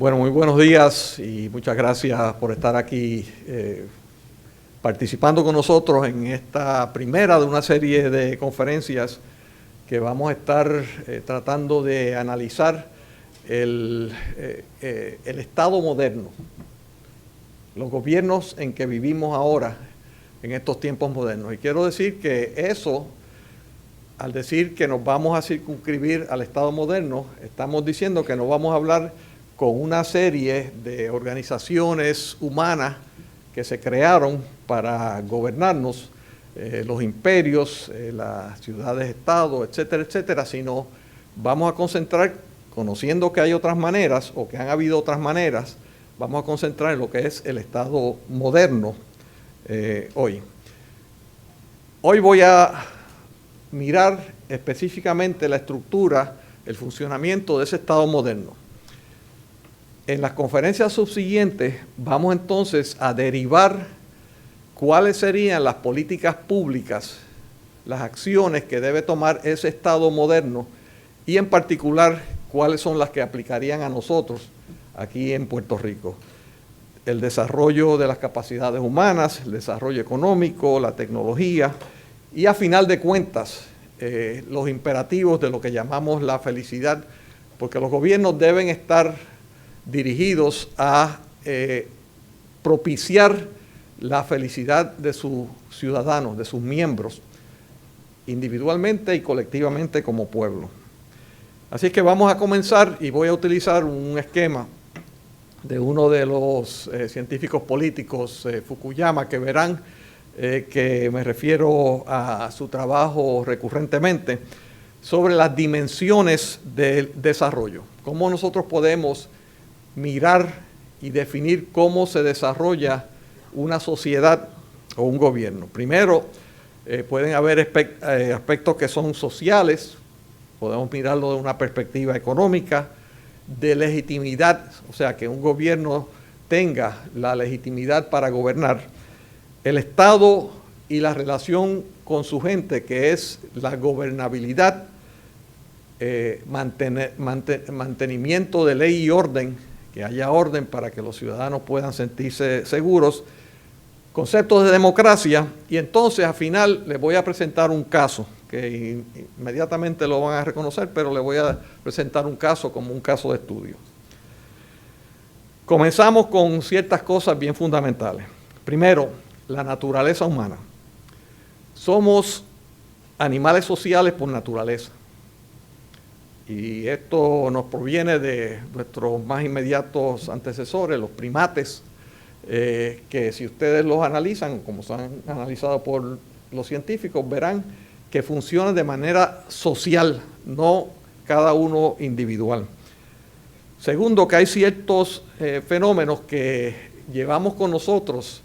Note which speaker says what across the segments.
Speaker 1: Bueno, muy buenos días y muchas gracias por estar aquí participando con nosotros en esta primera de una serie de conferencias que vamos a estar tratando de analizar el Estado moderno, los gobiernos en que vivimos ahora en estos tiempos modernos. Y quiero decir que eso, al decir que nos vamos a circunscribir al Estado moderno, estamos diciendo que no vamos a hablar con una serie de organizaciones humanas que se crearon para gobernarnos, los imperios, las ciudades-estado, etcétera, etcétera, sino vamos a concentrar, conociendo que hay otras maneras o que han habido otras maneras, vamos a concentrar en lo que es el Estado moderno hoy. Hoy voy a mirar específicamente la estructura, el funcionamiento de ese Estado moderno. En las conferencias subsiguientes vamos entonces a derivar cuáles serían las políticas públicas, las acciones que debe tomar ese Estado moderno y en particular cuáles son las que aplicarían a nosotros aquí en Puerto Rico. El desarrollo de las capacidades humanas, el desarrollo económico, la tecnología y a final de cuentas los imperativos de lo que llamamos la felicidad, porque los gobiernos deben estar dirigidos a propiciar la felicidad de sus ciudadanos, de sus miembros, individualmente y colectivamente como pueblo. Así es que vamos a comenzar y voy a utilizar un esquema de uno de los científicos políticos, Fukuyama, que verán que me refiero a su trabajo recurrentemente, sobre las dimensiones del desarrollo, cómo nosotros podemos mirar y definir cómo se desarrolla una sociedad o un gobierno. Primero, pueden haber aspectos que son sociales, podemos mirarlo de una perspectiva económica, de legitimidad, o sea, que un gobierno tenga la legitimidad para gobernar, el Estado y la relación con su gente, que es la gobernabilidad, mantenimiento de ley y orden, que haya orden para que los ciudadanos puedan sentirse seguros, conceptos de democracia, y entonces al final les voy a presentar un caso, que inmediatamente lo van a reconocer, pero les voy a presentar un caso como un caso de estudio. Comenzamos con ciertas cosas bien fundamentales. Primero, la naturaleza humana. Somos animales sociales por naturaleza. Y esto nos proviene de nuestros más inmediatos antecesores, los primates, que si ustedes los analizan, como se han analizado por los científicos, verán que funcionan de manera social, no cada uno individual. Segundo, que hay ciertos fenómenos que llevamos con nosotros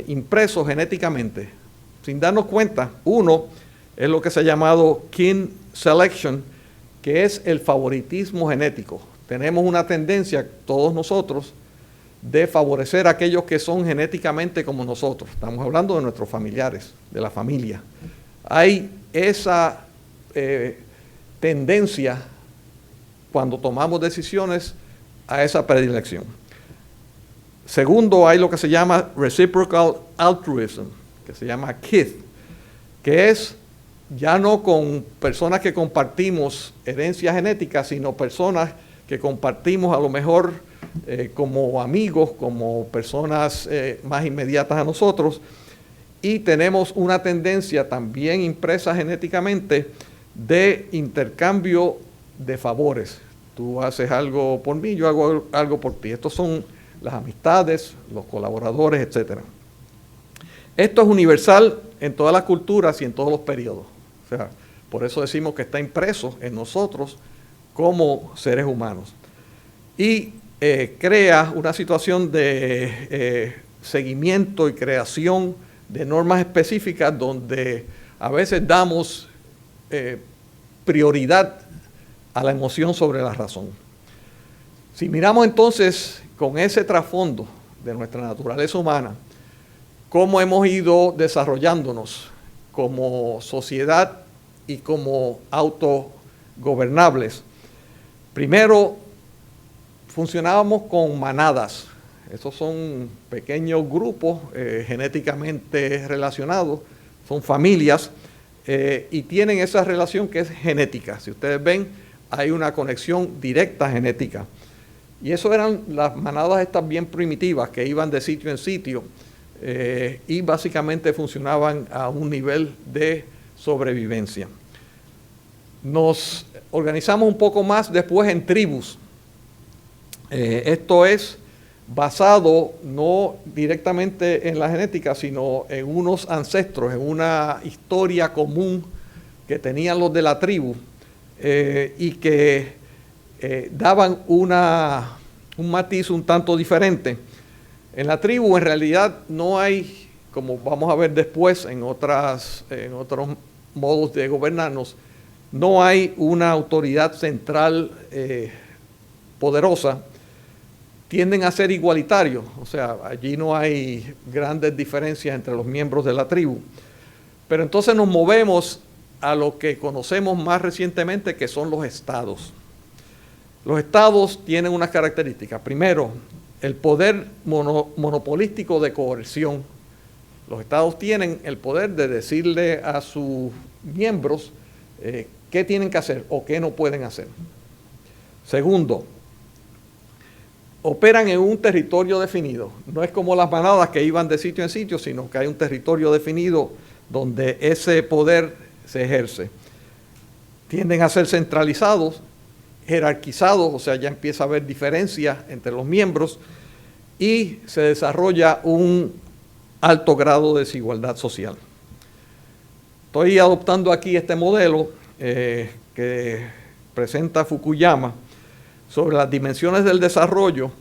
Speaker 1: impresos genéticamente, sin darnos cuenta. Uno es lo que se ha llamado kin selection, que es el favoritismo genético. Tenemos una tendencia, todos nosotros, de favorecer a aquellos que son genéticamente como nosotros. Estamos hablando de nuestros familiares, de la familia. Hay esa tendencia cuando tomamos decisiones a esa predilección. Segundo, hay lo que se llama reciprocal altruism, que se llama KITH, que es ya no con personas que compartimos herencia genética, sino personas que compartimos a lo mejor como amigos, como personas más inmediatas a nosotros, y tenemos una tendencia también impresa genéticamente de intercambio de favores. Tú haces algo por mí, yo hago algo por ti. Estos son las amistades, los colaboradores, etc. Esto es universal en todas las culturas y en todos los periodos. O sea, por eso decimos que está impreso en nosotros como seres humanos. Y crea una situación de seguimiento y creación de normas específicas donde a veces damos prioridad a la emoción sobre la razón. Si miramos entonces con ese trasfondo de nuestra naturaleza humana, cómo hemos ido desarrollándonos como sociedad y como autogobernables. Primero, funcionábamos con manadas. Esos son pequeños grupos genéticamente relacionados, son familias y tienen esa relación que es genética. Si ustedes ven, hay una conexión directa genética. Y eso eran las manadas estas bien primitivas que iban de sitio en sitio y básicamente funcionaban a un nivel de sobrevivencia. Nos organizamos un poco más después en tribus. Esto es basado no directamente en la genética, sino en unos ancestros, en una historia común que tenían los de la tribu y que daban un matiz un tanto diferente. En la tribu en realidad no hay, como vamos a ver después en otros modos de gobernarnos, no hay una autoridad central poderosa. Tienden a ser igualitarios, o sea, allí no hay grandes diferencias entre los miembros de la tribu. Pero entonces nos movemos a lo que conocemos más recientemente, que son los estados. Los estados tienen unas características. Primero, el poder monopolístico de coerción. Los estados tienen el poder de decirle a sus miembros qué tienen que hacer o qué no pueden hacer. Segundo, operan en un territorio definido. No es como las manadas que iban de sitio en sitio, sino que hay un territorio definido donde ese poder se ejerce. Tienden a ser centralizados, jerarquizados, o sea, ya empieza a haber diferencias entre los miembros y se desarrolla un alto grado de desigualdad social. Estoy adoptando aquí este modelo que presenta Fukuyama sobre las dimensiones del desarrollo,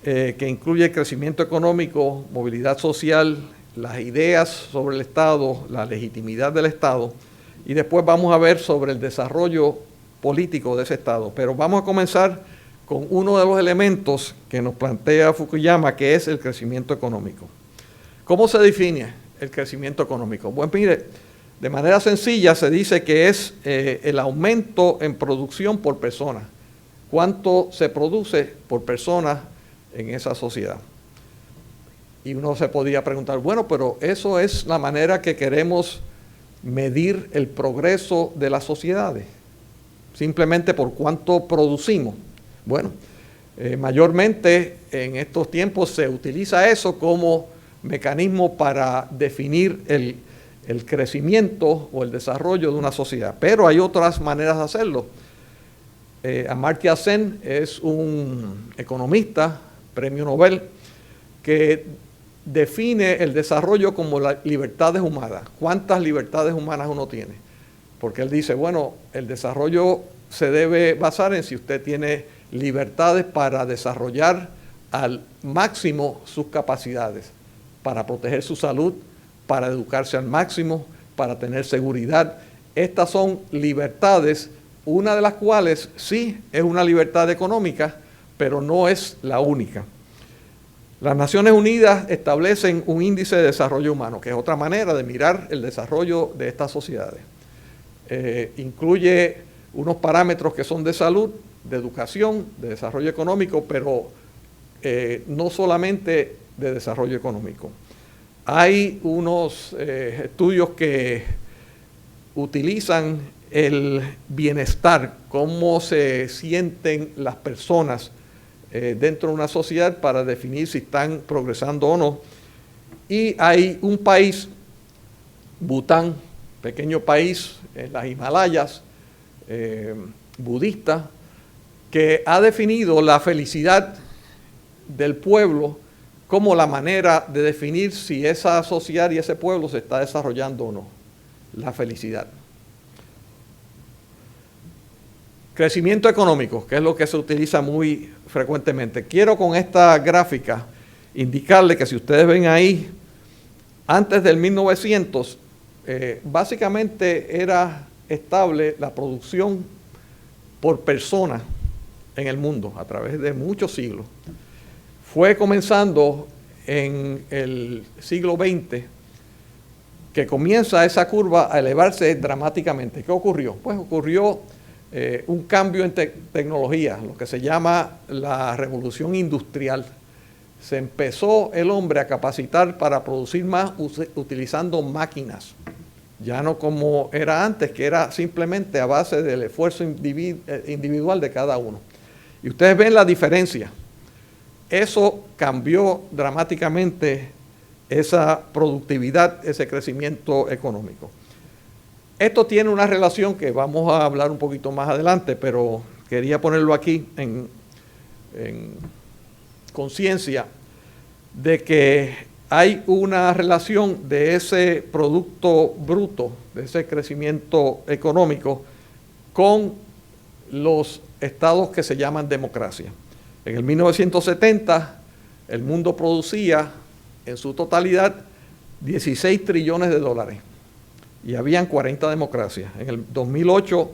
Speaker 1: que incluye el crecimiento económico, movilidad social, las ideas sobre el Estado, la legitimidad del Estado, y después vamos a ver sobre el desarrollo político de ese Estado. Pero vamos a comenzar con uno de los elementos que nos plantea Fukuyama, que es el crecimiento económico. ¿Cómo se define el crecimiento económico? Bueno, mire, de manera sencilla se dice que es el aumento en producción por persona. ¿Cuánto se produce por persona en esa sociedad? Y uno se podría preguntar, bueno, pero eso es la manera que queremos medir el progreso de las sociedades, simplemente por cuánto producimos. Bueno, mayormente en estos tiempos se utiliza eso como mecanismo para definir el crecimiento o el desarrollo de una sociedad, pero hay otras maneras de hacerlo. Amartya Sen es un economista, premio Nobel, que define el desarrollo como las libertades humanas. ¿Cuántas libertades humanas uno tiene? Porque él dice, bueno, el desarrollo se debe basar en si usted tiene libertades para desarrollar al máximo sus capacidades, para proteger su salud, para educarse al máximo, para tener seguridad. Estas son libertades, una de las cuales sí es una libertad económica, pero no es la única. Las Naciones Unidas establecen un índice de desarrollo humano, que es otra manera de mirar el desarrollo de estas sociedades. Incluye unos parámetros que son de salud, de educación, de desarrollo económico, pero no solamente de desarrollo económico. Hay unos estudios que utilizan el bienestar, cómo se sienten las personas dentro de una sociedad para definir si están progresando o no. Y hay un país, Bután, pequeño país en las Himalayas, budista, que ha definido la felicidad del pueblo como la manera de definir si esa sociedad y ese pueblo se está desarrollando o no. La felicidad. Crecimiento económico, que es lo que se utiliza muy frecuentemente. Quiero con esta gráfica indicarle que si ustedes ven ahí, antes del 1900, básicamente era estable la producción por persona en el mundo a través de muchos siglos. Fue comenzando en el siglo XX que comienza esa curva a elevarse dramáticamente. ¿Qué ocurrió? Pues ocurrió un cambio en tecnología, lo que se llama la revolución industrial. Se empezó el hombre a capacitar para producir más utilizando máquinas, ya no como era antes, que era simplemente a base del esfuerzo individual de cada uno. Y ustedes ven la diferencia. Eso cambió dramáticamente esa productividad, ese crecimiento económico. Esto tiene una relación que vamos a hablar un poquito más adelante, pero quería ponerlo aquí en conciencia de que hay una relación de ese producto bruto, de ese crecimiento económico, con los estados que se llaman democracia. En el 1970, el mundo producía en su totalidad 16 trillones de dólares y habían 40 democracias. En el 2008,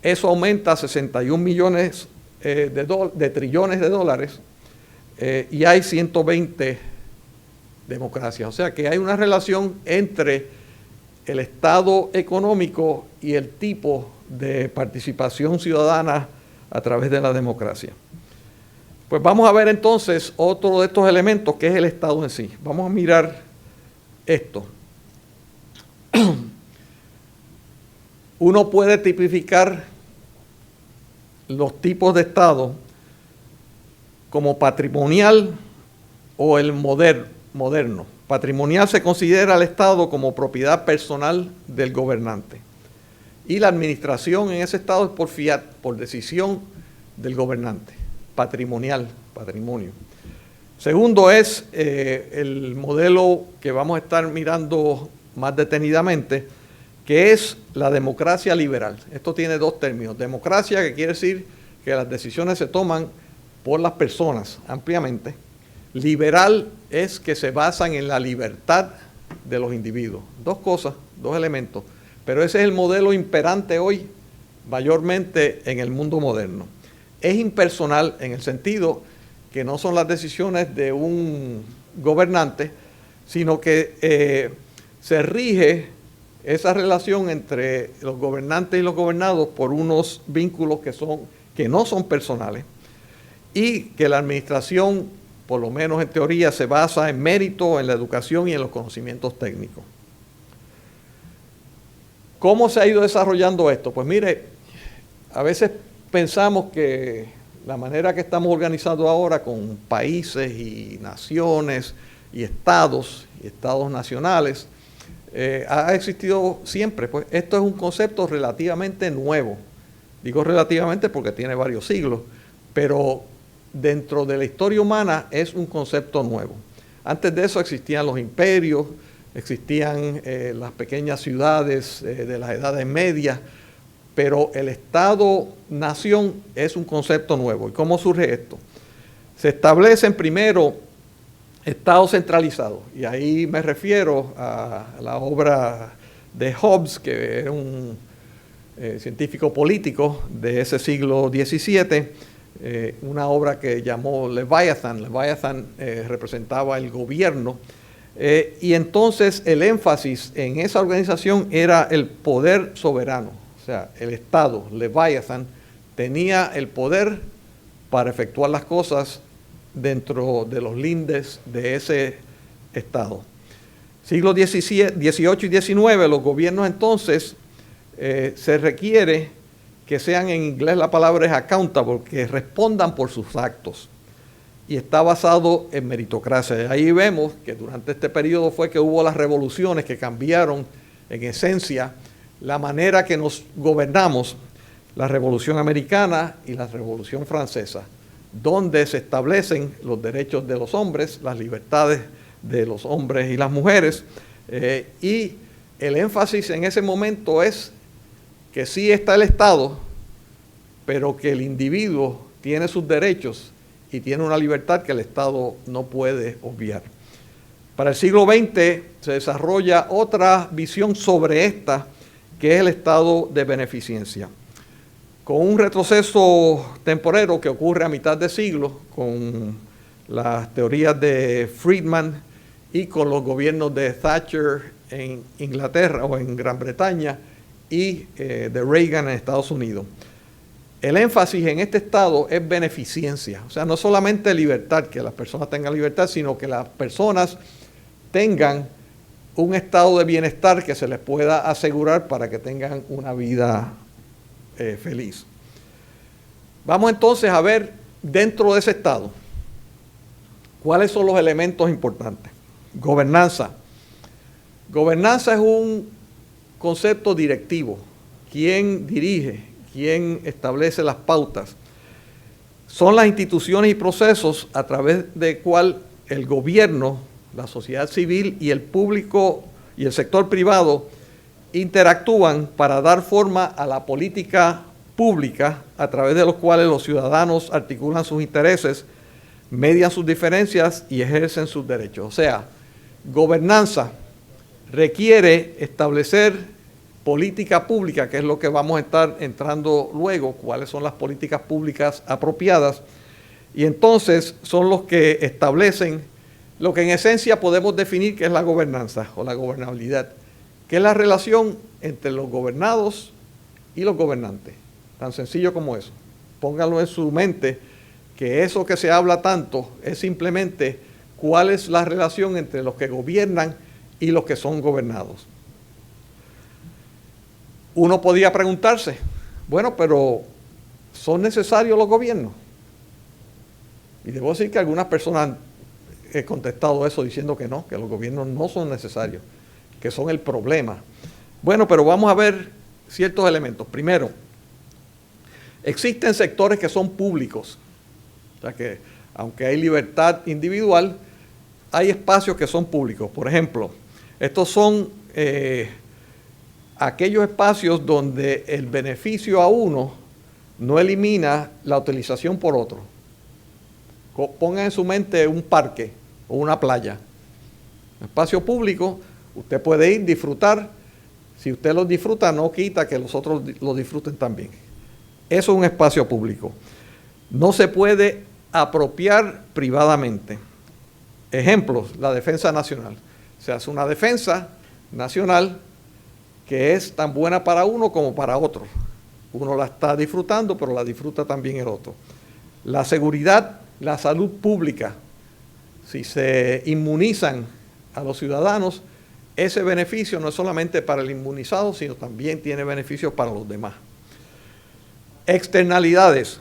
Speaker 1: eso aumenta a 61 millones de trillones de dólares y hay 120 democracias. O sea que hay una relación entre el estado económico y el tipo de participación ciudadana a través de la democracia. Pues vamos a ver entonces otro de estos elementos que es el Estado en sí. Vamos a mirar esto. Uno puede tipificar los tipos de Estado como patrimonial o el moderno. Patrimonial se considera al Estado como propiedad personal del gobernante. Y la administración en ese Estado es por fiat, por decisión del gobernante. Patrimonial, patrimonio. Segundo es el modelo que vamos a estar mirando más detenidamente, que es la democracia liberal. Esto tiene dos términos. Democracia, que quiere decir que las decisiones se toman por las personas ampliamente. Liberal es que se basan en la libertad de los individuos. Dos cosas, dos elementos. Pero ese es el modelo imperante hoy, mayormente en el mundo moderno. Es impersonal en el sentido que no son las decisiones de un gobernante, sino que se rige esa relación entre los gobernantes y los gobernados por unos vínculos que no son personales y que la administración, por lo menos en teoría, se basa en mérito, en la educación y en los conocimientos técnicos. ¿Cómo se ha ido desarrollando esto? Pues mire, a veces pensamos que la manera que estamos organizados ahora con países y naciones y estados nacionales ha existido siempre. Pues esto es un concepto relativamente nuevo. Digo relativamente porque tiene varios siglos, pero dentro de la historia humana es un concepto nuevo. Antes de eso existían los imperios, existían las pequeñas ciudades de las edades medias, pero el Estado-nación es un concepto nuevo. ¿Y cómo surge esto? Se establecen primero estados centralizados, y ahí me refiero a la obra de Hobbes, que era un científico político de ese siglo XVII, una obra que llamó Leviathan. Leviathan representaba el gobierno, y entonces el énfasis en esa organización era el poder soberano. O sea, el Estado, Leviathan, tenía el poder para efectuar las cosas dentro de los lindes de ese Estado. Siglos XVIII y XIX, los gobiernos entonces se requiere que sean, en inglés la palabra es accountable, que respondan por sus actos. Y está basado en meritocracia. Ahí vemos que durante este periodo fue que hubo las revoluciones que cambiaron en esencia la manera que nos gobernamos, la Revolución Americana y la Revolución Francesa, donde se establecen los derechos de los hombres, las libertades de los hombres y las mujeres, y el énfasis en ese momento es que sí está el Estado, pero que el individuo tiene sus derechos y tiene una libertad que el Estado no puede obviar. Para el siglo XX se desarrolla otra visión sobre esta, que es el estado de beneficencia. Con un retroceso temporero que ocurre a mitad de siglo, con las teorías de Friedman y con los gobiernos de Thatcher en Inglaterra o en Gran Bretaña y de Reagan en Estados Unidos. el énfasis en este Estado es beneficencia. O sea, no solamente libertad, que las personas tengan libertad, sino que las personas tengan un estado de bienestar que se les pueda asegurar para que tengan una vida feliz. Vamos entonces a ver dentro de ese Estado cuáles son los elementos importantes. Gobernanza. Gobernanza es un concepto directivo. ¿Quién dirige? ¿Quién establece las pautas? Son las instituciones y procesos a través de cual el gobierno, la sociedad civil y el público y el sector privado interactúan para dar forma a la política pública a través de los cuales los ciudadanos articulan sus intereses, median sus diferencias y ejercen sus derechos. O sea, gobernanza requiere establecer política pública, que es lo que vamos a estar entrando luego, cuáles son las políticas públicas apropiadas, y entonces son los que establecen lo que en esencia podemos definir que es la gobernanza o la gobernabilidad, que es la relación entre los gobernados y los gobernantes. Tan sencillo como eso. Pónganlo en su mente, que eso que se habla tanto es simplemente cuál es la relación entre los que gobiernan y los que son gobernados. Uno podría preguntarse, bueno, pero ¿son necesarios los gobiernos? Y debo decir que algunas personas han contestado eso diciendo que no, que los gobiernos no son necesarios, que son el problema. Bueno, pero vamos a ver ciertos elementos. Primero, existen sectores que son públicos, o sea que aunque hay libertad individual, hay espacios que son públicos. Por ejemplo, estos son aquellos espacios donde el beneficio a uno no elimina la utilización por otro. Pongan en su mente un parque o una playa. Espacio público, usted puede ir, disfrutar. Si usted lo disfruta, no quita que los otros lo disfruten también. Eso es un espacio público. No se puede apropiar privadamente. Ejemplos, la defensa nacional. Se hace una defensa nacional que es tan buena para uno como para otro. Uno la está disfrutando, pero la disfruta también el otro. La seguridad, la salud pública. Si se inmunizan a los ciudadanos, ese beneficio no es solamente para el inmunizado, sino también tiene beneficios para los demás. Externalidades.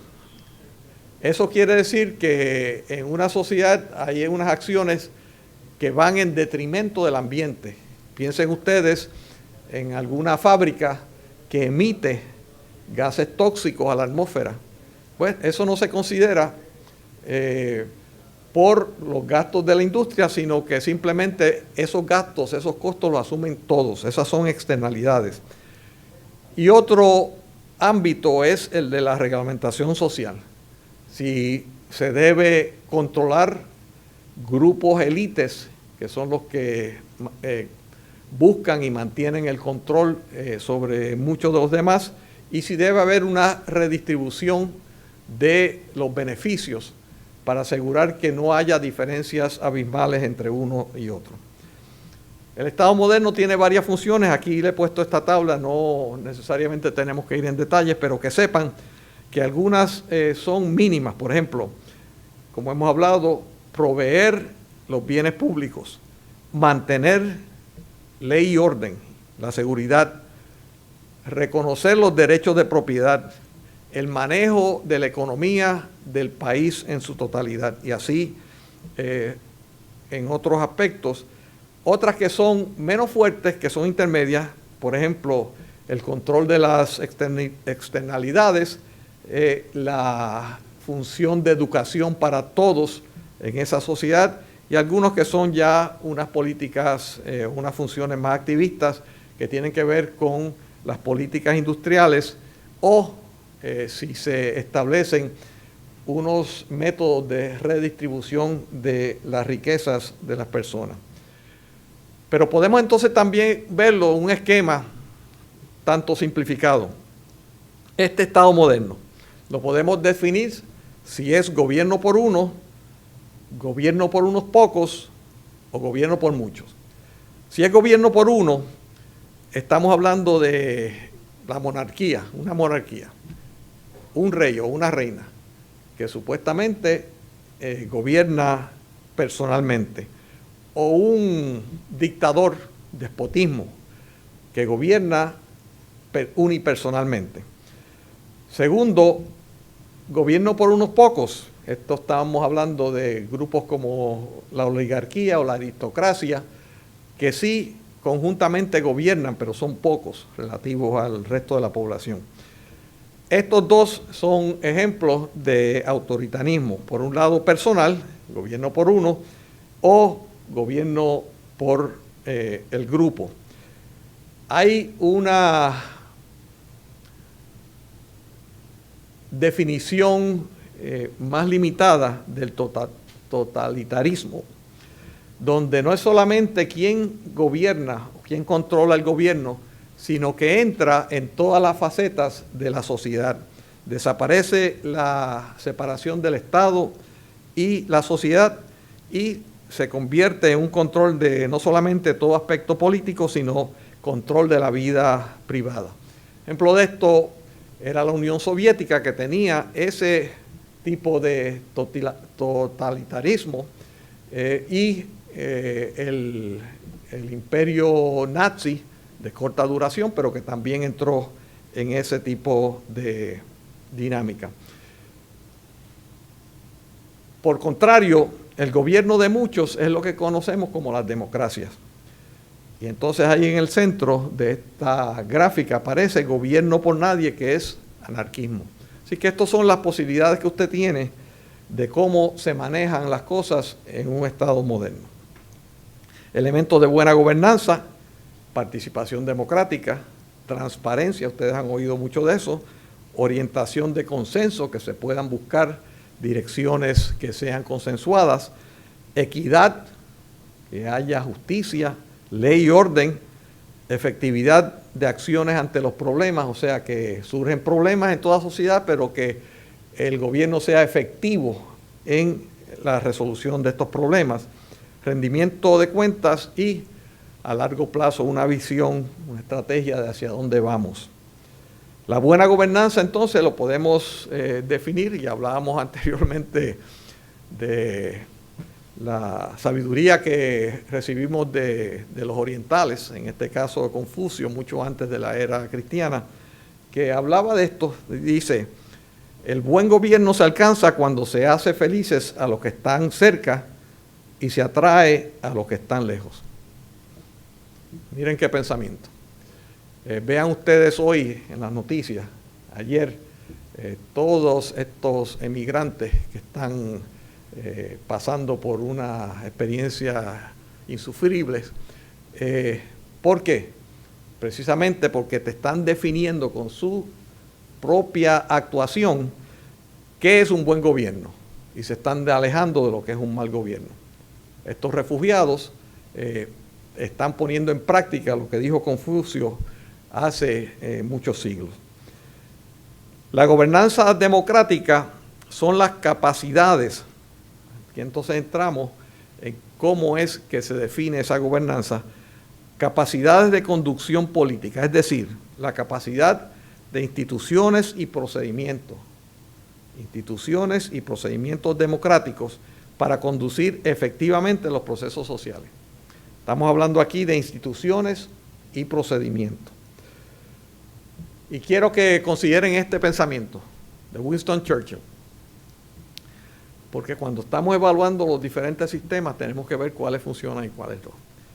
Speaker 1: Eso quiere decir que en una sociedad hay unas acciones que van en detrimento del ambiente. Piensen ustedes en alguna fábrica que emite gases tóxicos a la atmósfera. Pues eso no se considera por los gastos de la industria, sino que simplemente esos gastos, esos costos los asumen todos. Esas son externalidades. Y otro ámbito es el de la reglamentación social. Si se debe controlar grupos élites, que son los que buscan y mantienen el control sobre muchos de los demás, y si debe haber una redistribución de los beneficios para asegurar que no haya diferencias abismales entre uno y otro. El Estado moderno tiene varias funciones. Aquí le he puesto esta tabla, no necesariamente tenemos que ir en detalles, pero que sepan que algunas son mínimas. Por ejemplo, como hemos hablado, proveer los bienes públicos, mantener ley y orden, la seguridad, reconocer los derechos de propiedad, el manejo de la economía del país en su totalidad y así en otros aspectos. Otras que son menos fuertes, que son intermedias, por ejemplo, el control de las externalidades, la función de educación para todos en esa sociedad, y algunos que son ya unas políticas, unas funciones más activistas que tienen que ver con las políticas industriales o si se establecen unos métodos de redistribución de las riquezas de las personas. Pero podemos entonces también verlo en un esquema tanto simplificado. Este Estado moderno lo podemos definir si es gobierno por uno, gobierno por unos pocos o gobierno por muchos. Si es gobierno por uno, estamos hablando de la monarquía, una monarquía. un rey o una reina que supuestamente gobierna personalmente, o un dictador, despotismo, que gobierna unipersonalmente. Segundo, gobierno por unos pocos. Esto estábamos hablando de grupos como la oligarquía o la aristocracia, que sí conjuntamente gobiernan, pero son pocos relativos al resto de la población. Estos dos son ejemplos de autoritarismo. Por un lado personal, gobierno por uno, o gobierno por el grupo. Hay una definición más limitada del totalitarismo, donde no es solamente quién gobierna o quién controla el gobierno, sino que entra en todas las facetas de la sociedad. Desaparece la separación del Estado y la sociedad y se convierte en un control de no solamente todo aspecto político, sino control de la vida privada. Ejemplo de esto era la Unión Soviética, que tenía ese tipo de totalitarismo, y el imperio nazi de corta duración, pero que también entró en ese tipo de dinámica. Por contrario, el gobierno de muchos es lo que conocemos como las democracias. Y entonces ahí en el centro de esta gráfica aparece gobierno por nadie, que es anarquismo. Así que estas son las posibilidades que usted tiene de cómo se manejan las cosas en un Estado moderno. Elementos de buena gobernanza: participación democrática, transparencia, ustedes han oído mucho de eso, orientación de consenso, que se puedan buscar direcciones que sean consensuadas, equidad, que haya justicia, ley y orden, efectividad de acciones ante los problemas, o sea que surgen problemas en toda sociedad, pero que el gobierno sea efectivo en la resolución de estos problemas, rendimiento de cuentas y a largo plazo una visión, una estrategia de hacia dónde vamos. La buena gobernanza entonces lo podemos definir, y hablábamos anteriormente de la sabiduría que recibimos de los orientales, en este caso de Confucio, mucho antes de la era cristiana, que hablaba de esto. Dice: el buen gobierno se alcanza cuando se hace felices a los que están cerca y se atrae a los que están lejos. Miren qué pensamiento. Vean ustedes hoy en las noticias, ayer, todos estos emigrantes que están pasando por una experiencia insufrible. ¿Por qué? Precisamente porque te están definiendo con su propia actuación qué es un buen gobierno, y se están alejando de lo que es un mal gobierno. Estos refugiados están poniendo en práctica lo que dijo Confucio hace muchos siglos. La gobernanza democrática son las capacidades. Aquí entonces entramos en cómo es que se define esa gobernanza. Capacidades de conducción política, es decir, la capacidad de instituciones y procedimientos democráticos para conducir efectivamente los procesos sociales. Estamos hablando aquí de instituciones y procedimientos. Y quiero que consideren este pensamiento de Winston Churchill, porque cuando estamos evaluando los diferentes sistemas tenemos que ver cuáles funcionan y cuáles no.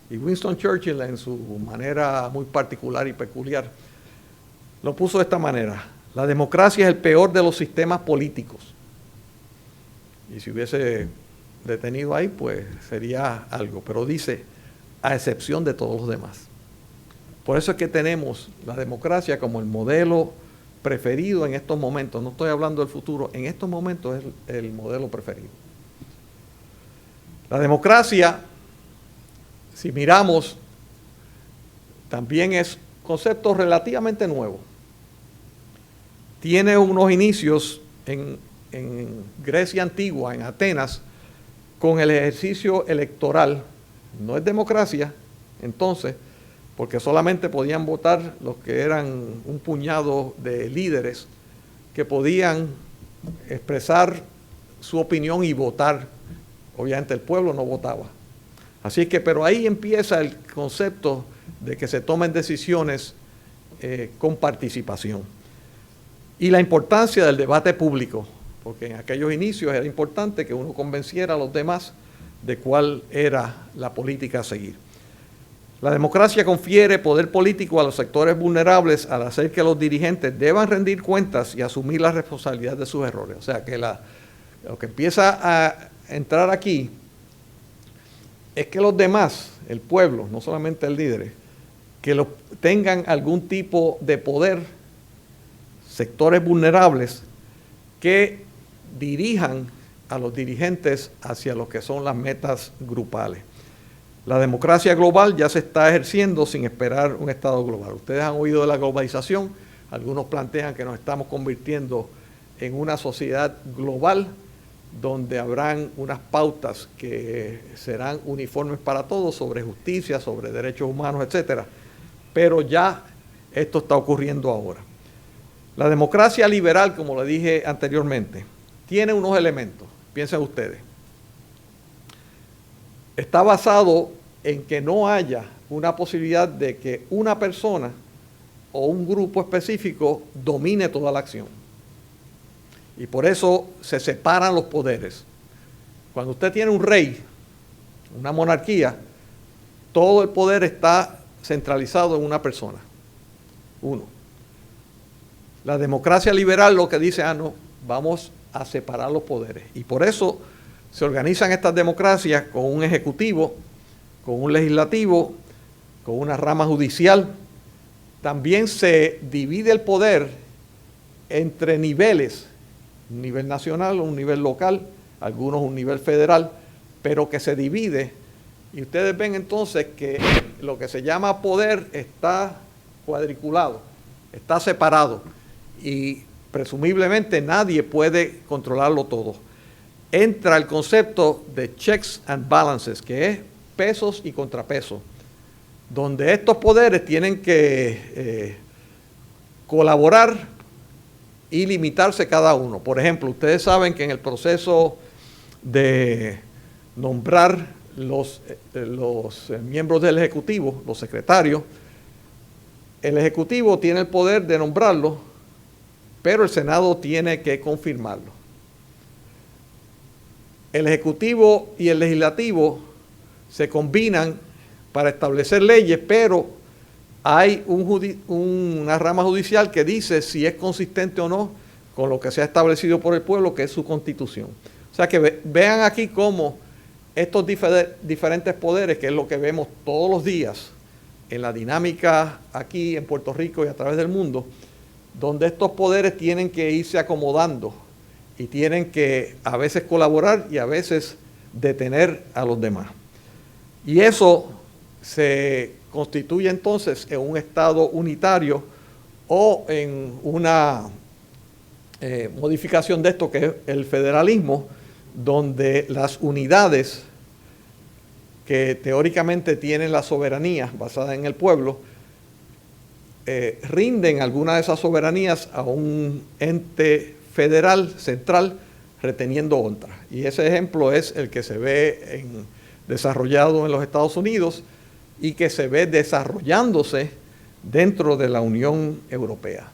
Speaker 1: Y Winston Churchill, en su manera muy particular y peculiar, lo puso de esta manera: la democracia es el peor de los sistemas políticos. Y si hubiese detenido ahí, pues sería algo, pero dice, a excepción de todos los demás. Por eso es que tenemos la democracia como el modelo preferido en estos momentos. No estoy hablando del futuro, en estos momentos es el modelo preferido. La democracia, si miramos, también es un concepto relativamente nuevo. Tiene unos inicios en Grecia antigua, en Atenas, con el ejercicio electoral. No es democracia, entonces, porque solamente podían votar los que eran un puñado de líderes que podían expresar su opinión y votar. Obviamente el pueblo no votaba. Así que, pero ahí empieza el concepto de que se tomen decisiones con participación. Y la importancia del debate público, porque en aquellos inicios era importante que uno convenciera a los demás de cuál era la política a seguir. La democracia confiere poder político a los sectores vulnerables al hacer que los dirigentes deban rendir cuentas y asumir la responsabilidad de sus errores. O sea que lo que empieza a entrar aquí es que los demás, el pueblo, no solamente el líder, que tengan algún tipo de poder, sectores vulnerables, que dirijan a los dirigentes hacia lo que son las metas grupales. La democracia global ya se está ejerciendo sin esperar un Estado global. Ustedes han oído de la globalización, algunos plantean que nos estamos convirtiendo en una sociedad global donde habrán unas pautas que serán uniformes para todos sobre justicia, sobre derechos humanos, etcétera. Pero ya esto está ocurriendo ahora. La democracia liberal, como le dije anteriormente, tiene unos elementos. Piensen ustedes. Está basado en que no haya una posibilidad de que una persona o un grupo específico domine toda la acción. Y por eso se separan los poderes. Cuando usted tiene un rey, una monarquía, todo el poder está centralizado en una persona. Uno. La democracia liberal lo que dice, no, vamos a separar los poderes. Y por eso se organizan estas democracias con un ejecutivo, con un legislativo, con una rama judicial. También se divide el poder entre niveles, un nivel nacional, un nivel local, algunos un nivel federal, pero que se divide. Y ustedes ven entonces que lo que se llama poder está cuadriculado, está separado y presumiblemente nadie puede controlarlo todo. Entra el concepto de checks and balances, que es pesos y contrapesos, donde estos poderes tienen que colaborar y limitarse cada uno. Por ejemplo, ustedes saben que en el proceso de nombrar los miembros del Ejecutivo, los secretarios, el Ejecutivo tiene el poder de nombrarlos, pero el Senado tiene que confirmarlo. El Ejecutivo y el Legislativo se combinan para establecer leyes, pero hay una rama judicial que dice si es consistente o no con lo que se ha establecido por el pueblo, que es su Constitución. O sea que vean aquí cómo estos diferentes poderes, que es lo que vemos todos los días en la dinámica aquí en Puerto Rico y a través del mundo, donde estos poderes tienen que irse acomodando y tienen que a veces colaborar y a veces detener a los demás. Y eso se constituye entonces en un Estado unitario o en una modificación de esto que es el federalismo, donde las unidades que teóricamente tienen la soberanía basada en el pueblo, rinden algunas de esas soberanías a un ente federal, central, reteniendo otras. Y ese ejemplo es el que se ve desarrollado en los Estados Unidos y que se ve desarrollándose dentro de la Unión Europea.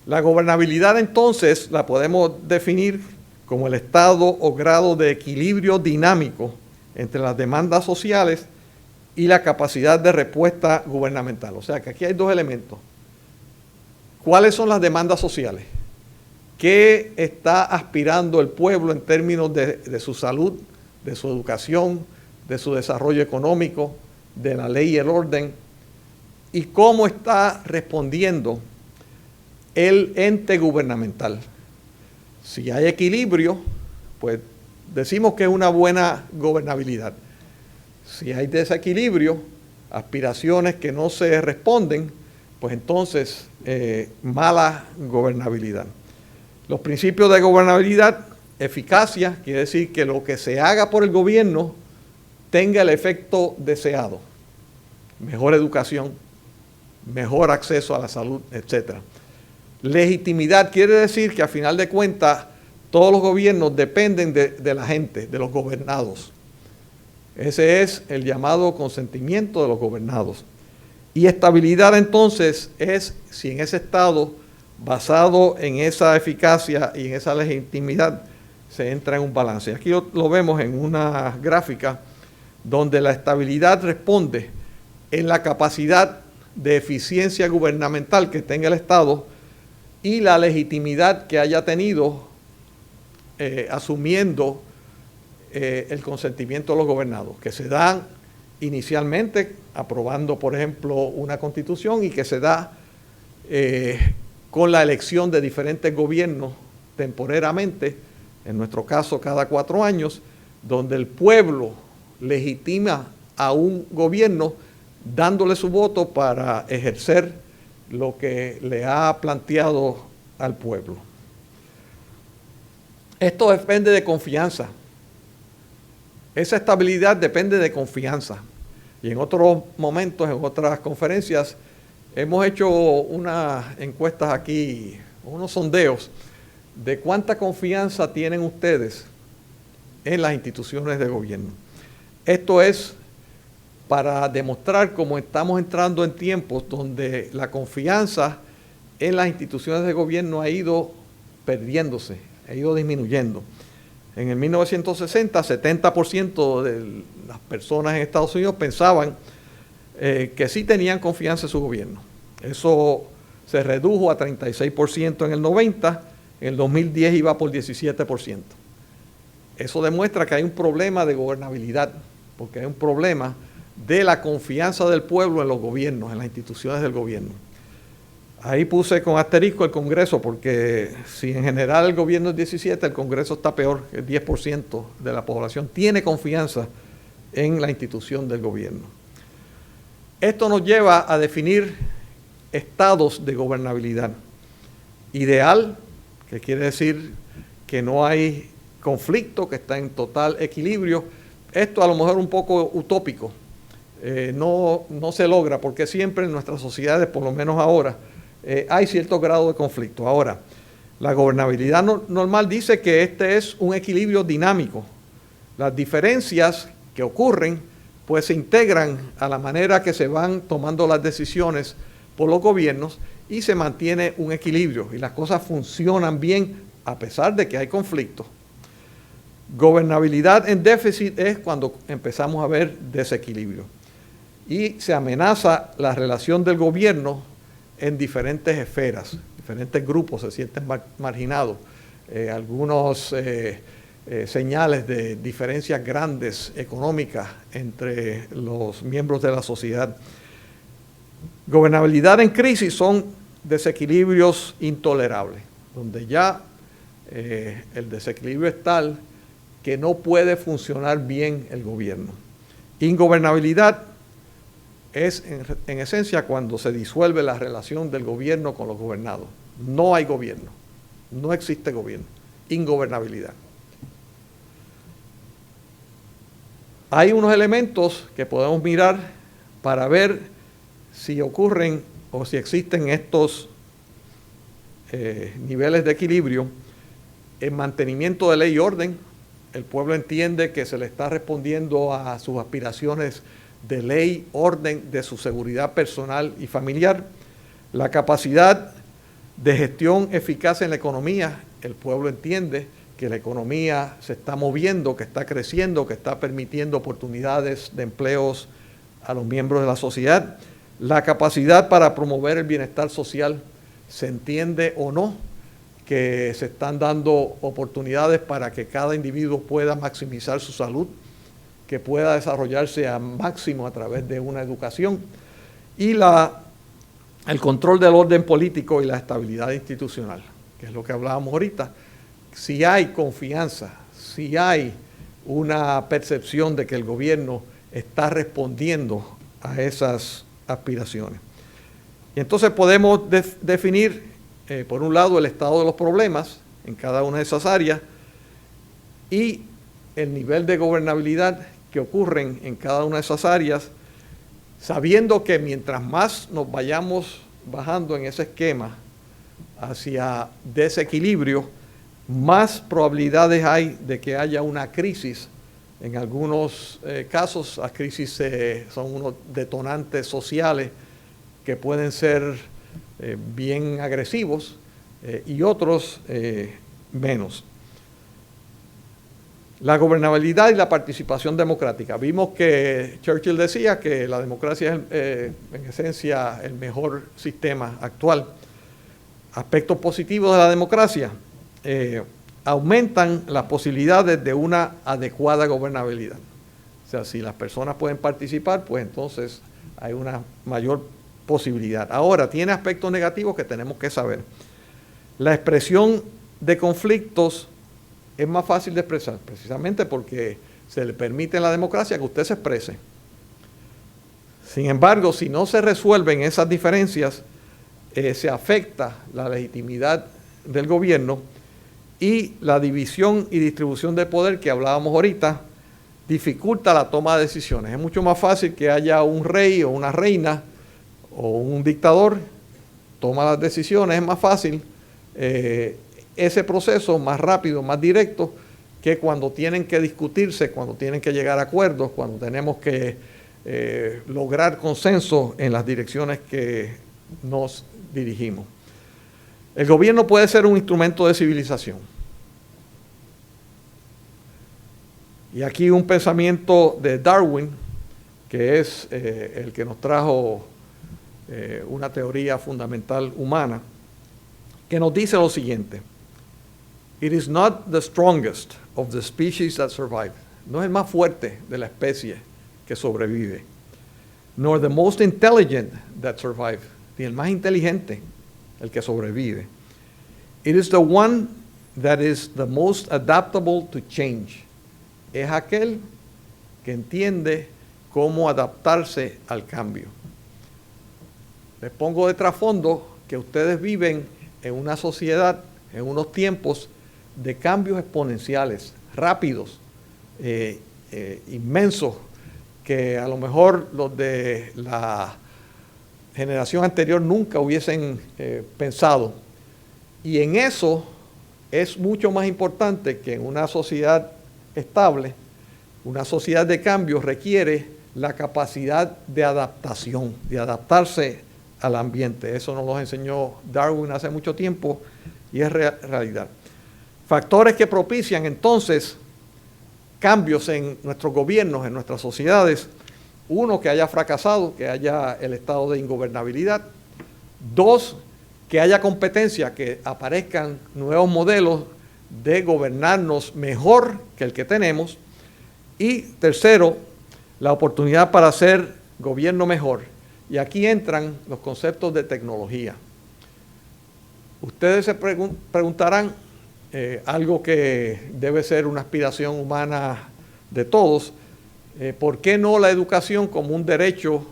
Speaker 1: La gobernabilidad entonces la podemos definir como el estado o grado de equilibrio dinámico entre las demandas sociales y la capacidad de respuesta gubernamental. O sea que aquí hay dos elementos. ¿Cuáles son las demandas sociales? ¿Qué está aspirando el pueblo en términos de su salud, de su educación, de su desarrollo económico, de la ley y el orden? ¿Y cómo está respondiendo el ente gubernamental? Si hay equilibrio, pues decimos que es una buena gobernabilidad. Si hay desequilibrio, aspiraciones que no se responden, pues entonces mala gobernabilidad. Los principios de gobernabilidad: eficacia, quiere decir que lo que se haga por el gobierno tenga el efecto deseado. Mejor educación, mejor acceso a la salud, etc. Legitimidad quiere decir que a final de cuentas todos los gobiernos dependen de la gente, de los gobernados. Ese es el llamado consentimiento de los gobernados. Y estabilidad entonces es si en ese estado, basado en esa eficacia y en esa legitimidad, se entra en un balance. Aquí lo vemos en una gráfica donde la estabilidad responde en la capacidad de eficiencia gubernamental que tenga el Estado y la legitimidad que haya tenido asumiendo el consentimiento de los gobernados, que se dan inicialmente aprobando, por ejemplo, una constitución y que se da con la elección de diferentes gobiernos temporeramente, en nuestro caso cada 4 años, donde el pueblo legitima a un gobierno dándole su voto para ejercer lo que le ha planteado al pueblo. Esto depende de confianza. Esa estabilidad depende de confianza. Y en otros momentos, en otras conferencias, hemos hecho unas encuestas aquí, unos sondeos de cuánta confianza tienen ustedes en las instituciones de gobierno. Esto es para demostrar cómo estamos entrando en tiempos donde la confianza en las instituciones de gobierno ha ido perdiéndose, ha ido disminuyendo. En el 1960, 70% de las personas en Estados Unidos pensaban que sí tenían confianza en su gobierno. Eso se redujo a 36% en el 90, en el 2010 iba por 17%. Eso demuestra que hay un problema de gobernabilidad, porque hay un problema de la confianza del pueblo en los gobiernos, en las instituciones del gobierno. Ahí puse con asterisco el Congreso, porque si en general el gobierno es 17, el Congreso está peor, el 10% de la población tiene confianza en la institución del gobierno. Esto nos lleva a definir estados de gobernabilidad. Ideal, que quiere decir que no hay conflicto, que está en total equilibrio. Esto a lo mejor un poco utópico, no se logra porque siempre en nuestras sociedades, por lo menos ahora, hay cierto grado de conflicto. Ahora, la gobernabilidad normal dice que este es un equilibrio dinámico. Las diferencias que ocurren pues se integran a la manera que se van tomando las decisiones por los gobiernos y se mantiene un equilibrio y las cosas funcionan bien a pesar de que hay conflictos. Gobernabilidad en déficit es cuando empezamos a ver desequilibrio y se amenaza la relación del gobierno en diferentes esferas, diferentes grupos se sienten marginados, algunos señales de diferencias grandes económicas entre los miembros de la sociedad. Gobernabilidad en crisis son desequilibrios intolerables, donde ya el desequilibrio es tal que no puede funcionar bien el gobierno. Ingobernabilidad es en esencia cuando se disuelve la relación del gobierno con los gobernados. No hay gobierno, no existe gobierno, ingobernabilidad. Hay unos elementos que podemos mirar para ver si ocurren o si existen estos niveles de equilibrio. En mantenimiento de ley y orden, el pueblo entiende que se le está respondiendo a sus aspiraciones de ley, orden, de su seguridad personal y familiar. La capacidad de gestión eficaz en la economía, el pueblo entiende que la economía se está moviendo, que está creciendo, que está permitiendo oportunidades de empleos a los miembros de la sociedad. La capacidad para promover el bienestar social, se entiende o no que se están dando oportunidades para que cada individuo pueda maximizar su salud, que pueda desarrollarse al máximo a través de una educación, y el control del orden político y la estabilidad institucional, que es lo que hablábamos ahorita. Si hay confianza, si hay una percepción de que el gobierno está respondiendo a esas aspiraciones. Y entonces podemos definir, por un lado, el estado de los problemas en cada una de esas áreas y el nivel de gobernabilidad que ocurren en cada una de esas áreas, sabiendo que mientras más nos vayamos bajando en ese esquema, hacia desequilibrio, más probabilidades hay de que haya una crisis. En algunos casos, las crisis son unos detonantes sociales que pueden ser bien agresivos y otros menos. La gobernabilidad y la participación democrática. Vimos que Churchill decía que la democracia es en esencia el mejor sistema actual. Aspectos positivos de la democracia. Aumentan las posibilidades de una adecuada gobernabilidad. O sea, si las personas pueden participar, pues entonces hay una mayor posibilidad. Ahora, tiene aspectos negativos que tenemos que saber. La expresión de conflictos es más fácil de expresar, precisamente porque se le permite en la democracia que usted se exprese. Sin embargo, si no se resuelven esas diferencias, se afecta la legitimidad del gobierno y la división y distribución de poder que hablábamos ahorita dificulta la toma de decisiones. Es mucho más fácil que haya un rey o una reina o un dictador, toma las decisiones, es más fácil ese proceso, más rápido, más directo, que cuando tienen que discutirse, cuando tienen que llegar a acuerdos, cuando tenemos que lograr consenso en las direcciones que nos dirigimos. El gobierno puede ser un instrumento de civilización. Y aquí un pensamiento de Darwin, que es el que nos trajo una teoría fundamental humana, que nos dice lo siguiente: It is not the strongest of the species that survive. No es el más fuerte de la especie que sobrevive. Nor the most intelligent that survive. Ni el más inteligente el que sobrevive. It is the one that is the most adaptable to change. Es aquel que entiende cómo adaptarse al cambio. Les pongo de trasfondo que ustedes viven en una sociedad, en unos tiempos de cambios exponenciales, rápidos, inmensos, que a lo mejor los de la generación anterior nunca hubiesen pensado. Y en eso es mucho más importante que en una sociedad estable, una sociedad de cambio requiere la capacidad de adaptación, de adaptarse al ambiente. Eso nos lo enseñó Darwin hace mucho tiempo y es realidad. Factores que propician entonces cambios en nuestros gobiernos, en nuestras sociedades. Uno, que haya fracasado, que haya el estado de ingobernabilidad. Dos, que haya competencia, que aparezcan nuevos modelos de gobernarnos mejor que el que tenemos. Y tercero, la oportunidad para hacer gobierno mejor. Y aquí entran los conceptos de tecnología. Ustedes se preguntarán, algo que debe ser una aspiración humana de todos, ¿por qué no la educación como un derecho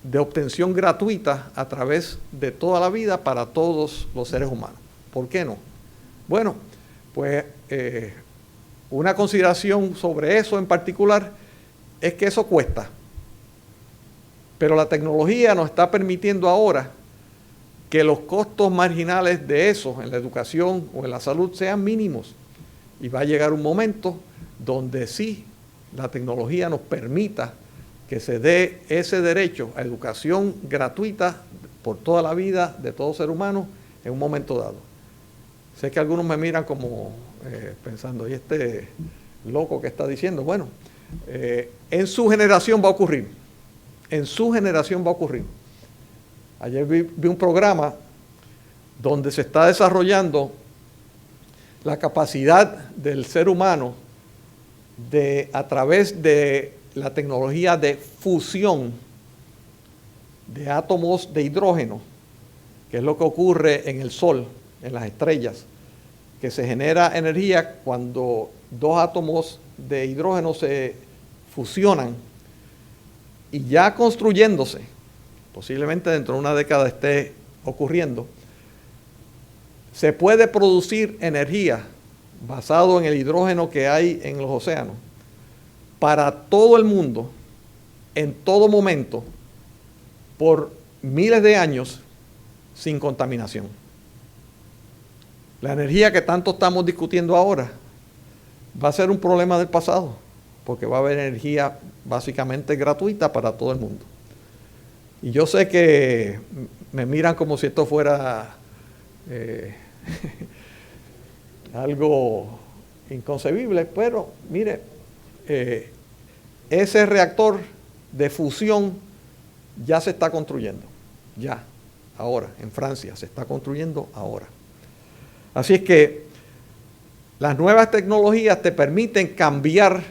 Speaker 1: de obtención gratuita a través de toda la vida para todos los seres humanos? ¿Por qué no? Bueno, pues una consideración sobre eso en particular es que eso cuesta. Pero la tecnología nos está permitiendo ahora que los costos marginales de eso en la educación o en la salud sean mínimos. Y va a llegar un momento donde sí la tecnología nos permita que se dé ese derecho a educación gratuita por toda la vida de todo ser humano en un momento dado. Sé que algunos me miran como pensando, ¿y este loco que está diciendo? Bueno, en su generación va a ocurrir. En su generación va a ocurrir. Ayer vi un programa donde se está desarrollando la capacidad del ser humano de, a través de la tecnología de fusión de átomos de hidrógeno, que es lo que ocurre en el Sol, en las estrellas, que se genera energía cuando dos átomos de hidrógeno se fusionan y ya construyéndose, posiblemente dentro de una década esté ocurriendo, se puede producir energía basado en el hidrógeno que hay en los océanos para todo el mundo, en todo momento, por miles de años, sin contaminación. La energía que tanto estamos discutiendo ahora va a ser un problema del pasado, porque va a haber energía básicamente gratuita para todo el mundo. Y yo sé que me miran como si esto fuera algo inconcebible, pero mire, ese reactor de fusión ya se está construyendo, ya, ahora, en Francia, se está construyendo ahora. Así es que las nuevas tecnologías te permiten cambiar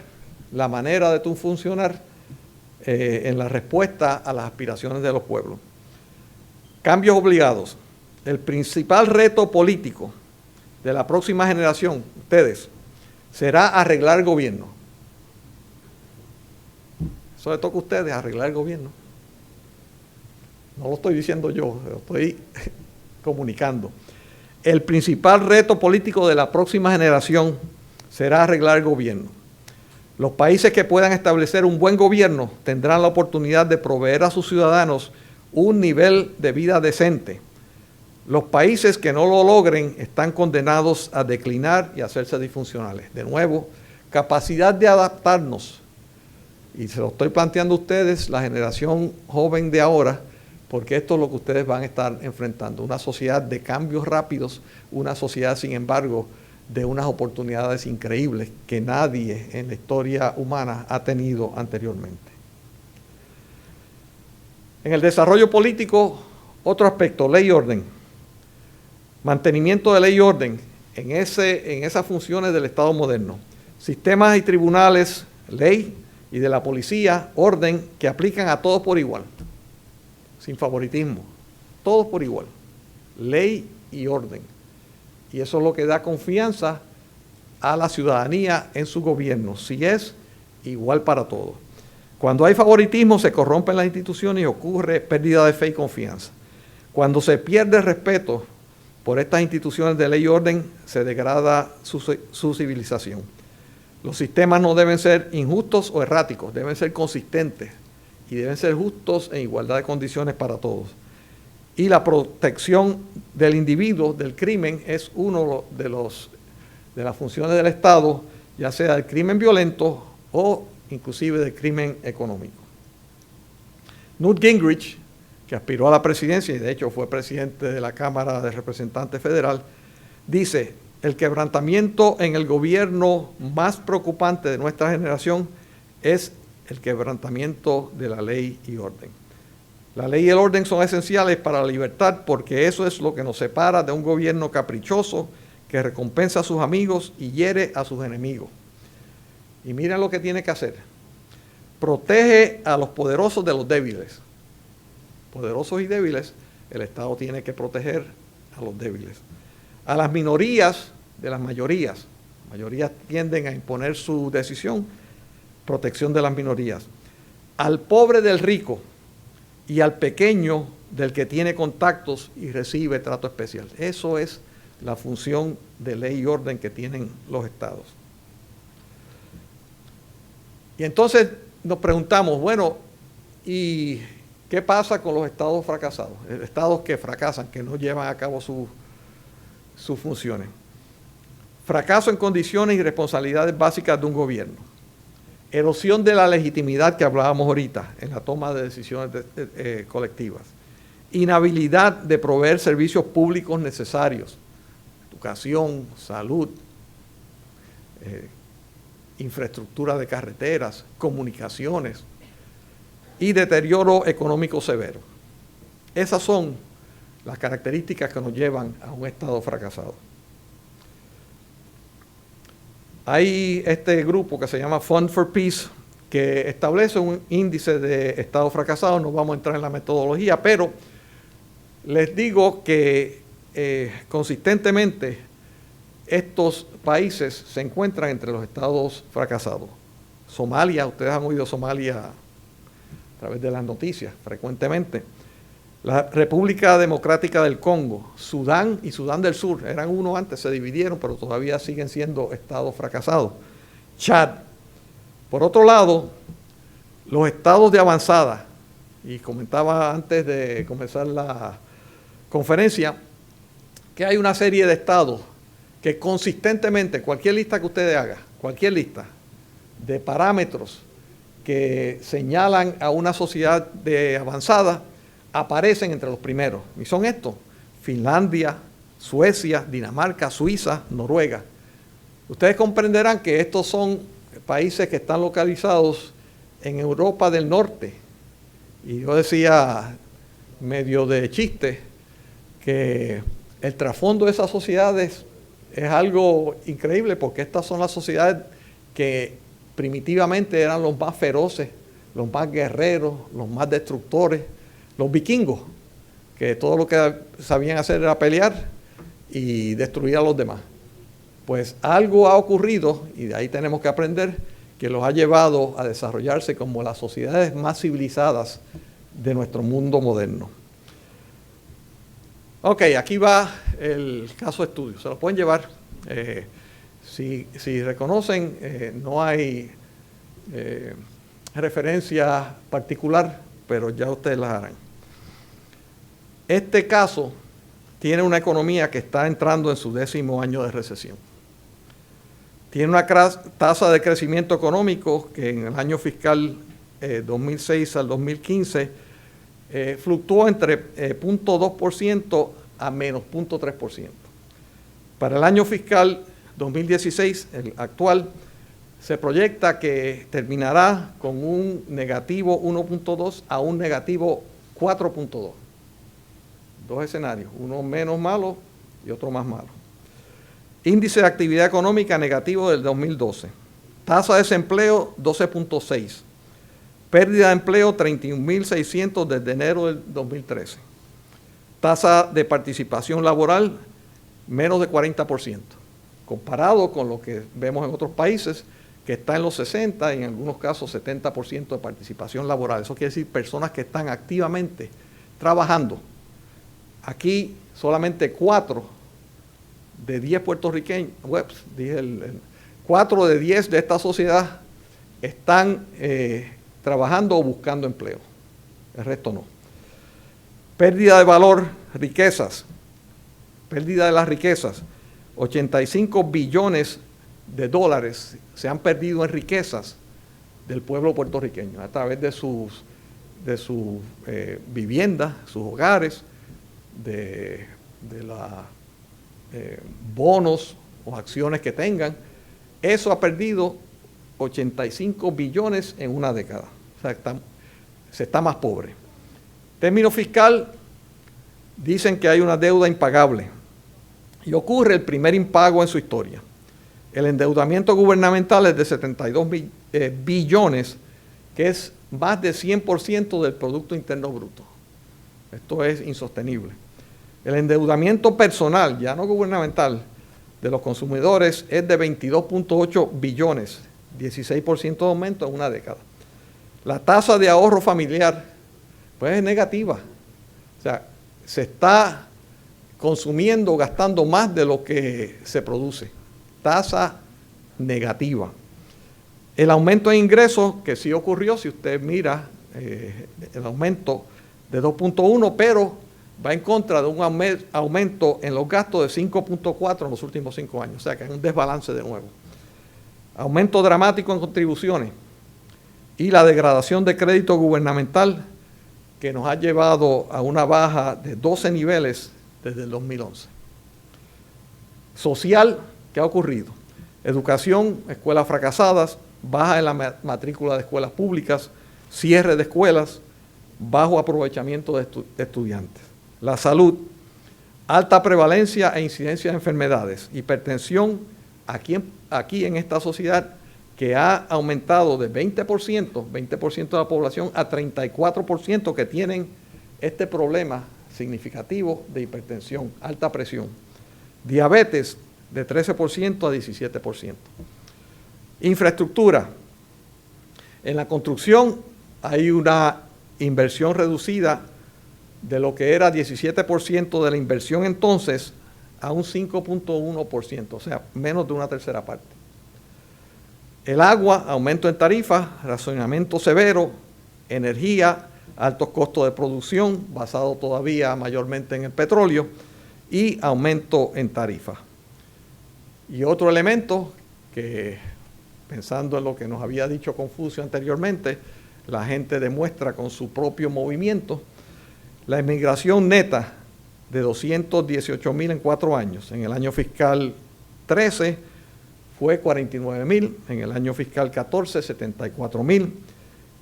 Speaker 1: la manera de tu funcionar en la respuesta a las aspiraciones de los pueblos. Cambios obligados. El principal reto político de la próxima generación, ustedes, será arreglar el gobierno. Eso le toca a ustedes, arreglar el gobierno. No lo estoy diciendo yo, lo estoy comunicando. El principal reto político de la próxima generación será arreglar el gobierno. Los países que puedan establecer un buen gobierno tendrán la oportunidad de proveer a sus ciudadanos un nivel de vida decente. Los países que no lo logren están condenados a declinar y a hacerse disfuncionales. De nuevo, capacidad de adaptarnos. Y se lo estoy planteando a ustedes, la generación joven de ahora, porque esto es lo que ustedes van a estar enfrentando. Una sociedad de cambios rápidos, una sociedad, sin embargo, de unas oportunidades increíbles que nadie en la historia humana ha tenido anteriormente. En el desarrollo político, otro aspecto, ley y orden. Mantenimiento de ley y orden en esas funciones del Estado moderno. Sistemas y tribunales, ley, y de la policía, orden, que aplican a todos por igual, sin favoritismo, todos por igual, ley y orden. Y eso es lo que da confianza a la ciudadanía en su gobierno, si es igual para todos. Cuando hay favoritismo se corrompen las instituciones y ocurre pérdida de fe y confianza. Cuando se pierde el respeto por estas instituciones de ley y orden, se degrada su civilización. Los sistemas no deben ser injustos o erráticos, deben ser consistentes y deben ser justos en igualdad de condiciones para todos. Y la protección del individuo del crimen es uno de las funciones del Estado, ya sea del crimen violento o inclusive del crimen económico. Newt Gingrich, que aspiró a la presidencia y de hecho fue presidente de la Cámara de Representantes Federal, dice: el quebrantamiento en el gobierno más preocupante de nuestra generación es el quebrantamiento de la ley y orden. La ley y el orden son esenciales para la libertad porque eso es lo que nos separa de un gobierno caprichoso que recompensa a sus amigos y hiere a sus enemigos. Y miren lo que tiene que hacer. Protege a los poderosos de los débiles. Poderosos y débiles, el Estado tiene que proteger a los débiles. A las minorías de las mayorías. Mayorías tienden a imponer su decisión, protección de las minorías. Al pobre del rico y al pequeño del que tiene contactos y recibe trato especial. Eso es la función de ley y orden que tienen los estados. Y entonces nos preguntamos, bueno, ¿y qué pasa con los estados fracasados? Estados que fracasan, que no llevan a cabo sus funciones. Fracaso en condiciones y responsabilidades básicas de un gobierno. Erosión de la legitimidad que hablábamos ahorita en la toma de decisiones colectivas. Inhabilidad de proveer servicios públicos necesarios. Educación, salud, infraestructura de carreteras, comunicaciones y deterioro económico severo. Esas son las características que nos llevan a un Estado fracasado. Hay este grupo que se llama Fund for Peace, que establece un índice de Estado fracasado. No vamos a entrar en la metodología, pero les digo que consistentemente estos países se encuentran entre los estados fracasados. Somalia, ustedes han oído Somalia a través de las noticias frecuentemente. La República Democrática del Congo, Sudán y Sudán del Sur, eran uno antes, se dividieron, pero todavía siguen siendo estados fracasados. Chad. Por otro lado, los estados de avanzada, y comentaba antes de comenzar la conferencia que hay una serie de estados que consistentemente, cualquier lista que ustedes hagan, cualquier lista de parámetros que señalan a una sociedad avanzada, aparecen entre los primeros. Y son estos: Finlandia, Suecia, Dinamarca, Suiza, Noruega. Ustedes comprenderán que estos son países que están localizados en Europa del Norte. Y yo decía, medio de chiste, que el trasfondo de esas sociedades es algo increíble, porque estas son las sociedades que primitivamente eran los más feroces, los más guerreros, los más destructores, los vikingos, que todo lo que sabían hacer era pelear y destruir a los demás. Pues algo ha ocurrido, y de ahí tenemos que aprender, que los ha llevado a desarrollarse como las sociedades más civilizadas de nuestro mundo moderno. Ok, aquí va el caso de estudio. Se lo pueden llevar. Si reconocen, no hay referencia particular, pero ya ustedes las harán. Este caso tiene una economía que está entrando en su 10º año de recesión. Tiene una tasa de crecimiento económico que en el año fiscal 2006 al 2015 fluctuó entre 0.2% a menos 0.3%. Para el año fiscal 2016, el actual, se proyecta que terminará con un negativo 1.2 a un negativo 4.2. Dos escenarios, uno menos malo y otro más malo. Índice de actividad económica negativo del 2012. Tasa de desempleo 12.6. Pérdida de empleo 31.600 desde enero del 2013. Tasa de participación laboral menos de 40%. Comparado con lo que vemos en otros países, que está en los 60 y en algunos casos 70% de participación laboral. Eso quiere decir personas que están activamente trabajando. Aquí solamente 4 de 10 puertorriqueños, 4 de 10 de esta sociedad están trabajando o buscando empleo. El resto no. Pérdida de valor, riquezas. Pérdida de las riquezas. 85 billones de dólares se han perdido en riquezas del pueblo puertorriqueño a través de sus viviendas, sus hogares, de los bonos o acciones que tengan. Eso ha perdido 85 billones en una década. O sea, se está más pobre. Término fiscal, dicen que hay una deuda impagable. Y ocurre el primer impago en su historia. El endeudamiento gubernamental es de 72 billones, que es más de 100% del Producto Interno Bruto. Esto es insostenible. El endeudamiento personal, ya no gubernamental, de los consumidores es de 22.8 billones, 16% de aumento en una década. La tasa de ahorro familiar, pues es negativa. O sea, se está consumiendo, gastando más de lo que se produce. Tasa negativa. El aumento de ingresos, que sí ocurrió, si usted mira el aumento de 2.1, pero va en contra de un aumento en los gastos de 5.4 en los últimos 5 años. O sea que hay un desbalance de nuevo. Aumento dramático en contribuciones y la degradación de crédito gubernamental, que nos ha llevado a una baja de 12 niveles desde el 2011. Social, ¿qué ha ocurrido? Educación, escuelas fracasadas, baja en la matrícula de escuelas públicas, cierre de escuelas, bajo aprovechamiento de estudiantes. La salud, alta prevalencia e incidencia de enfermedades. Hipertensión, aquí en esta sociedad, que ha aumentado de 20% de la población a 34% que tienen este problema significativo de hipertensión, alta presión. Diabetes, de 13% a 17%. Infraestructura. En la construcción hay una inversión reducida de lo que era 17% de la inversión entonces a un 5.1%, o sea, menos de una tercera parte. El agua, aumento en tarifas, racionamiento severo, energía, altos costos de producción, basado todavía mayormente en el petróleo, y aumento en tarifas. Y otro elemento que, pensando en lo que nos había dicho Confucio anteriormente, la gente demuestra con su propio movimiento, la inmigración neta de 218,000 en 4 años. En el año fiscal 13 fue 49,000, en el año fiscal 14, 74,000,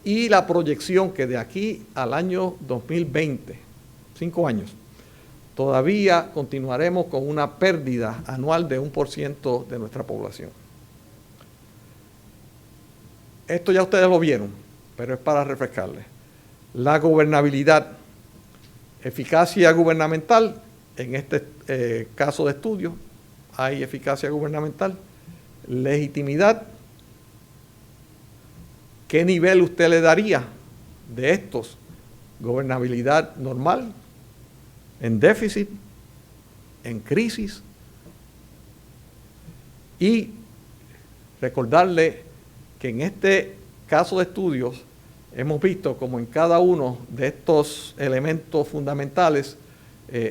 Speaker 1: y la proyección que de aquí al año 2020, 5 años, todavía continuaremos con una pérdida anual de 1% de nuestra población. Esto ya ustedes lo vieron, pero es para refrescarles. La gobernabilidad, eficacia gubernamental, en este caso de estudio hay eficacia gubernamental. Legitimidad, ¿qué nivel usted le daría de estos? Gobernabilidad normal, en déficit, en crisis. Y recordarle que en este caso de estudios hemos visto como en cada uno de estos elementos fundamentales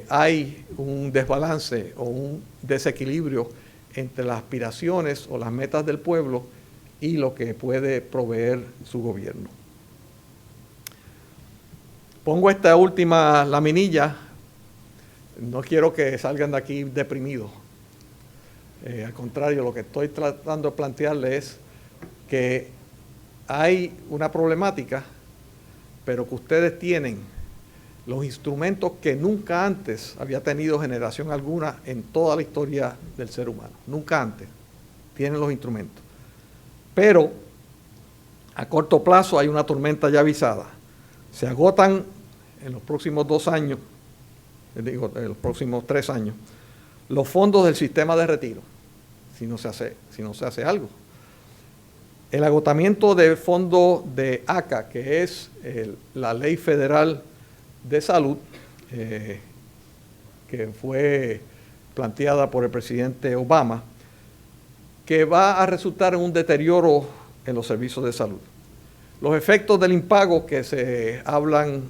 Speaker 1: hay un desbalance o un desequilibrio entre las aspiraciones o las metas del pueblo y lo que puede proveer su gobierno. Pongo esta última laminilla, no quiero que salgan de aquí deprimidos. Al contrario, lo que estoy tratando de plantearles es que hay una problemática, pero que ustedes tienen los instrumentos que nunca antes había tenido generación alguna en toda la historia del ser humano. Nunca antes tienen los instrumentos. Pero a corto plazo hay una tormenta ya avisada. Se agotan en los próximos 2 años, en los próximos 3 años, los fondos del sistema de retiro, si no se hace algo. El agotamiento del fondo de ACA, que es la Ley Federal de Salud, que fue planteada por el presidente Obama, que va a resultar en un deterioro en los servicios de salud. Los efectos del impago que se hablan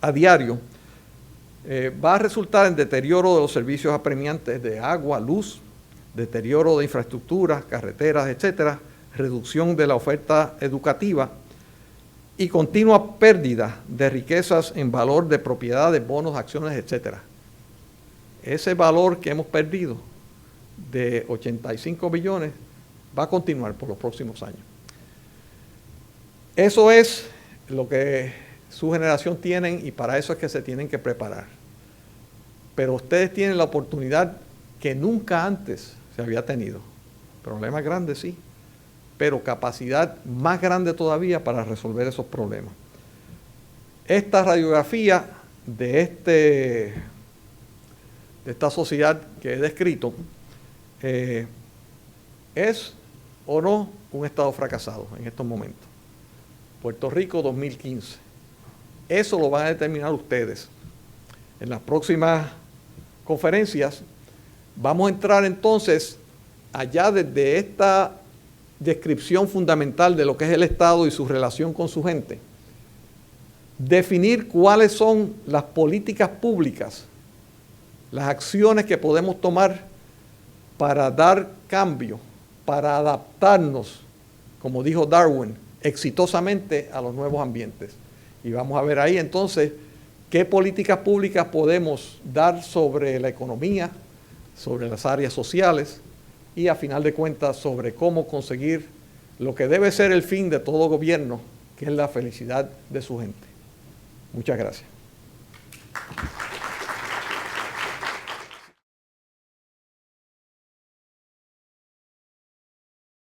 Speaker 1: a diario va a resultar en deterioro de los servicios apremiantes de agua, luz, deterioro de infraestructura, carreteras, etcétera, reducción de la oferta educativa y continua pérdida de riquezas en valor de propiedades, bonos, acciones, etcétera. Ese valor que hemos perdido de 85 billones va a continuar por los próximos años. Eso es lo que su generación tienen y para eso es que se tienen que preparar. Pero ustedes tienen la oportunidad que nunca antes se había tenido. Problemas grandes, sí, pero capacidad más grande todavía para resolver esos problemas. Esta radiografía de esta sociedad que he descrito es o no un Estado fracasado en estos momentos. Puerto Rico 2015. Eso lo van a determinar ustedes. En las próximas conferencias vamos a entrar entonces allá desde esta descripción fundamental de lo que es el Estado y su relación con su gente. Definir cuáles son las políticas públicas, las acciones que podemos tomar para dar cambio, para adaptarnos, como dijo Darwin, exitosamente a los nuevos ambientes. Y vamos a ver ahí entonces qué políticas públicas podemos dar sobre la economía, sobre las áreas sociales y a final de cuentas sobre cómo conseguir lo que debe ser el fin de todo gobierno, que es la felicidad de su gente. Muchas gracias.